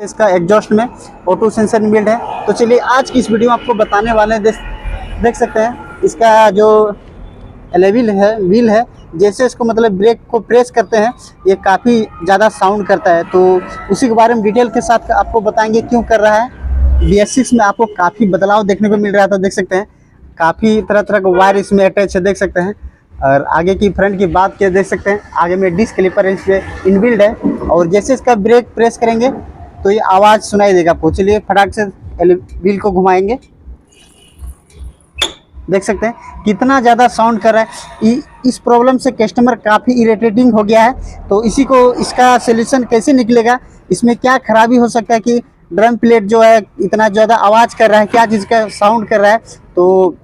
इसका एग्जॉस्ट में auto sensor build है। तो चलिए आज की इस वीडियो में आपको बताने वाले हैं, देख सकते हैं इसका जो व्हील है, जैसे इसको मतलब ब्रेक को प्रेस करते हैं ये काफ़ी ज़्यादा साउंड करता है। तो उसी के बारे में डिटेल के साथ आपको बताएंगे क्यों कर रहा है। BS6 में आपको काफ़ी बदलाव देखने को मिल रहा था, देख सकते हैं काफ़ी तरह तरह का वायर इसमें अटैच है, देख सकते हैं। और आगे की फ्रंट की बात किया, देख सकते हैं आगे में डिस्क कैलिपर इस पर इनबिल्ड है और जैसे इसका ब्रेक प्रेस करेंगे तो ये आवाज़ सुनाई देगा आपको। चलिए फटाक से व्हील को घुमाएंगे, देख सकते हैं कितना ज़्यादा साउंड कर रहा है। इस प्रॉब्लम से कस्टमर काफ़ी इरिटेटिंग हो गया है। तो इसी को इसका सलूशन कैसे निकलेगा, इसमें क्या खराबी हो सकता है कि ड्रम प्लेट जो है इतना ज़्यादा आवाज़ कर रहा है, क्या चीज़ का साउंड कर रहा है। तो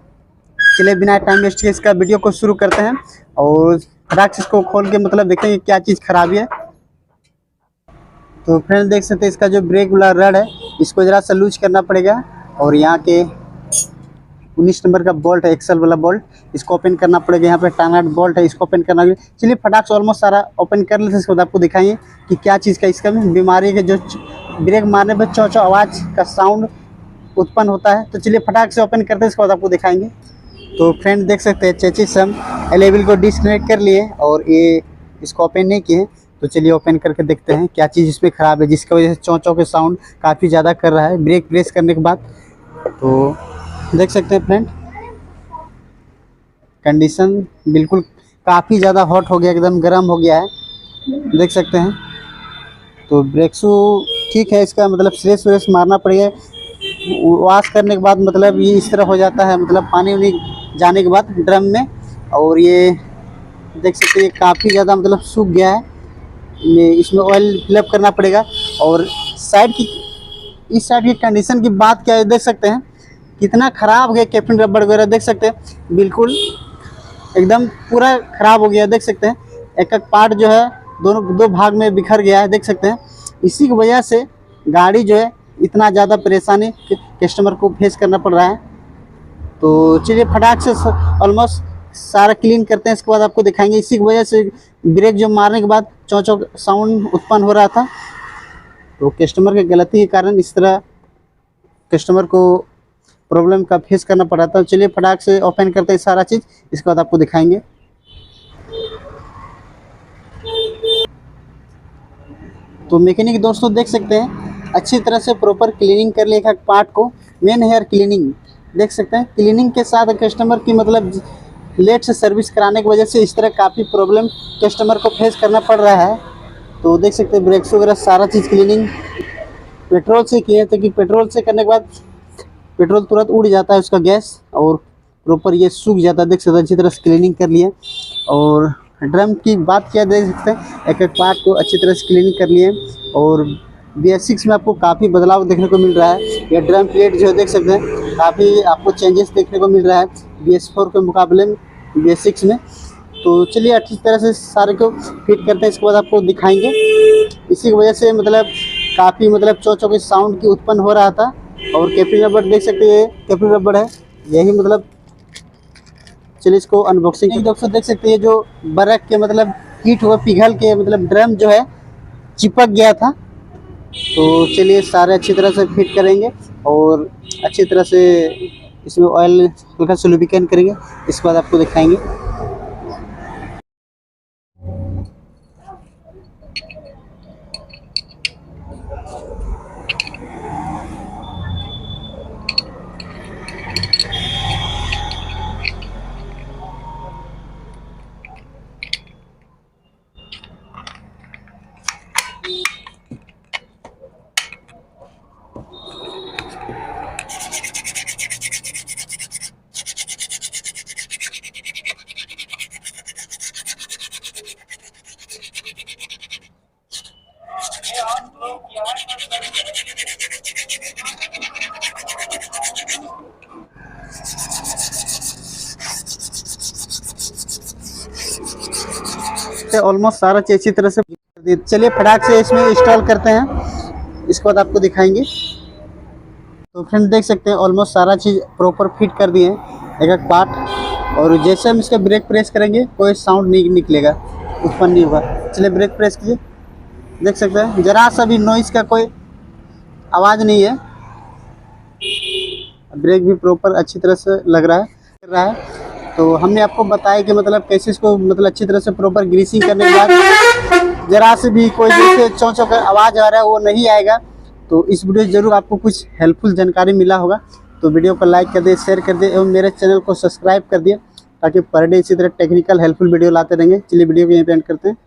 चलिए बिना टाइम वेस्ट के इसका वीडियो को शुरू करते हैं और फटाक से इसको खोल के मतलब देखेंगे क्या चीज़ खराबी है। तो फ्रेंड्स देख सकते हैं इसका जो ब्रेक वाला रड है इसको ज़रा सा लूज करना पड़ेगा और यहाँ के 19 नंबर का बोल्ट है, एक्सल वाला बोल्ट, इसको ओपन करना पड़ेगा। यहाँ पे टाइनट बोल्ट है, इसको ओपन करना पड़ेगा। चलिए फटाक से ऑलमोस्ट सारा ओपन कर लेते हैं, इसके बाद आपको दिखाएंगे कि क्या चीज़ का इसका बीमारी है जो ब्रेक मारने पर चौ चौ आवाज़ का साउंड उत्पन्न होता है। तो चलिए फटाक से ओपन करते हैं, इसके बाद आपको दिखाएंगे। तो फ्रेंड देख सकते हैं चेचिस हम व्हील को डिस्कनेक्ट कर लिए और ये इसको ओपन नहीं किए। तो चलिए ओपन करके देखते हैं क्या चीज़ इसमें ख़राब है जिसकी वजह से चौ चौ के साउंड काफ़ी ज़्यादा कर रहा है ब्रेक प्रेस करने के बाद। तो देख सकते हैं फ्रेंड कंडीशन बिल्कुल काफ़ी ज़्यादा हॉट हो गया, एकदम गर्म हो गया है, देख सकते हैं। तो ब्रेक शू ठीक है, इसका मतलब स्ट्रेस व्रेस मारना पड़ेगा। वॉश करने के बाद मतलब ये इस तरह हो जाता है, मतलब पानी वानी जाने के बाद ड्रम में। और ये देख सकते हैं काफ़ी ज़्यादा मतलब सूख गया है, इसमें ऑयल फिलअप करना पड़ेगा। और इस साइड की कंडीशन की बात क्या है, देख सकते हैं कितना ख़राब हो गया। कैप्टन रबड़ वगैरह देख सकते हैं बिल्कुल एकदम पूरा ख़राब हो गया, देख सकते हैं एक एक पार्ट जो है दो भाग में बिखर गया है, देख सकते हैं। इसी की वजह से गाड़ी जो है इतना ज़्यादा परेशानी कस्टमर को फेस करना पड़ रहा है। तो चलिए फटाक से ऑलमोस्ट सारा क्लीन करते हैं, इसके बाद आपको दिखाएंगे। इसी की वजह से ब्रेक जो मारने के बाद चौ चौ साउंड उत्पन्न हो रहा था। तो कस्टमर की गलती के कारण इस तरह कस्टमर को प्रॉब्लम का फेस करना पड़ा था। चलिए फटाक से ओपन करते हैं सारा चीज़, इसके बाद आपको दिखाएंगे। तो मैकेनिक दोस्तों देख सकते हैं अच्छी तरह से प्रॉपर क्लीनिंग कर लिया पार्ट को। मेन हेयर क्लीनिंग देख सकते हैं, क्लीनिंग के साथ कस्टमर की मतलब लेट से सर्विस कराने की वजह से इस तरह काफ़ी प्रॉब्लम कस्टमर को फेस करना पड़ रहा है। तो देख सकते हैं ब्रेक्स वगैरह सारा चीज़ क्लीनिंग पेट्रोल से किए, तो कि पेट्रोल से करने के बाद पेट्रोल तुरंत उड़ जाता है उसका गैस और प्रॉपर ये सूख जाता है, देख सकते हैं अच्छी तरह से क्लीनिंग कर लिए। और ड्रम की बात किया, देख सकते हैं एक एक पार्ट को अच्छी तरह से क्लीनिंग कर लिए। और BS6 में आपको काफ़ी बदलाव देखने को मिल रहा है। ये ड्रम प्लेट जो देख सकते हैं काफ़ी आपको चेंजेस देखने को मिल रहा है BS4 के मुकाबले में BS6 में। तो चलिए अच्छी तरह से सारे को फिट करते हैं, इसके बाद आपको दिखाएंगे। इसी की वजह से मतलब काफ़ी मतलब चौ चौ के साउंड की उत्पन्न हो रहा था। और कैपिंग रबड़ देख सकते हैं, कैपिंग रबड़ है यही मतलब। चलिए इसको अनबॉक्सिंग दोस्तों देख सकते हैं जो बर्फ के मतलब हीट हुआ पिघल के मतलब ड्रम जो है चिपक गया था। तो चलिए सारे अच्छी तरह से फिट करेंगे और अच्छी तरह से इसमें ऑयल हल्का सा लुब्रिकेट करेंगे, इसके बाद आपको दिखाएंगे। ऑलमोस्ट सारा चीज़ अच्छी तरह से चलिए फटाक से इसमें इंस्टॉल करते हैं, इसके बाद आपको दिखाएंगे। तो फ्रेंड देख सकते हैं ऑलमोस्ट सारा चीज़ प्रॉपर फिट कर दिए हैं एक एक पार्ट। और जैसे हम इसका ब्रेक प्रेस करेंगे कोई साउंड नहीं निकलेगा, उत्पन्न नहीं होगा। चलिए ब्रेक प्रेस कीजिए, देख सकते हैं ज़रा सा भी नॉइज़ का कोई आवाज़ नहीं है। ब्रेक भी प्रॉपर अच्छी तरह से लग रहा है। तो हमने आपको बताया कि मतलब कैसे इसको मतलब अच्छी तरह से प्रॉपर ग्रीसिंग करने के बाद जरा से भी कोई जैसे चौं चौं का आवाज़ आ रहा है वो नहीं आएगा। तो इस वीडियो से ज़रूर आपको कुछ हेल्पफुल जानकारी मिला होगा। तो वीडियो को लाइक कर दे, शेयर कर दे एवं मेरे चैनल को सब्सक्राइब कर दिए ताकि पर डे इसी तरह टेक्निकल हेल्पफुल वीडियो लाते रहेंगे। चलिए वीडियो को यहीं पे एंड करते हैं।